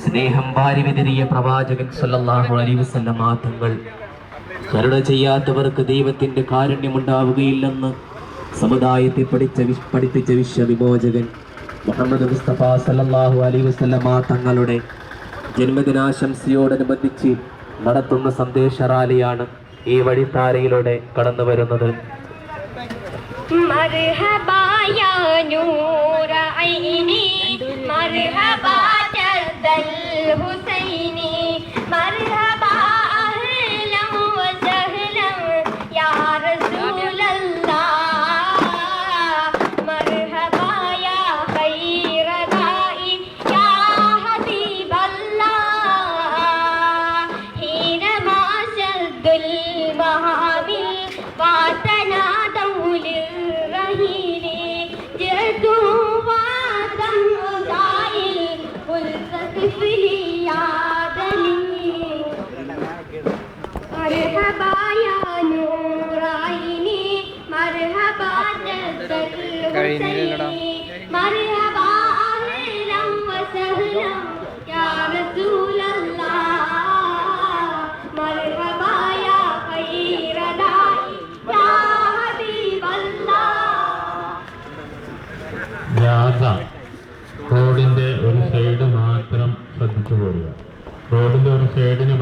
സ്നേഹം വാരിവിതറിയ പ്രവാചകൻ സല്ലല്ലാഹു അലൈഹി വസല്ലം തങ്ങൾ കരുണ ചെയ്യാത്തവർക്ക് ദൈവത്തിന്റെ കാരുണ്യമുണ്ടാവുകയില്ലെന്ന് സമുദായത്തെ പഠിപ്പിച്ച വിശ്വവിമോചകൻ മുഹമ്മദ് മുസ്തഫ സല്ലല്ലാഹു അലൈഹി വസല്ലം തങ്ങളുടെ ജന്മദിനാശംസയോടനുബന്ധിച്ച് നടത്തുന്ന സന്ദേശ റാലിയാണ് ഈ വഴിത്താരയിലൂടെ കടന്നു വരുന്നത്. മർഹബാ യാ നൂറ ഐനി മർഹബാ ജദ്ദൽ ഹുസൈനി മർഹബാ അഹ്ലൻ വ സഹ്ലൻ യാ റസൂലല്ലാഹ് മർഹബാ യാ ഖൈറ ദാഇ യാ ഹബീബല്ലാഹ് ഹീനമാ ശദ്ദുൽ മഹാബിൽ വാതനാദൗ റോഡിന്റെ ഒരു സൈഡ് മാത്രം ശ്രദ്ധിച്ചു പോരുക. റോഡിന്റെ ഒരു സൈഡിന്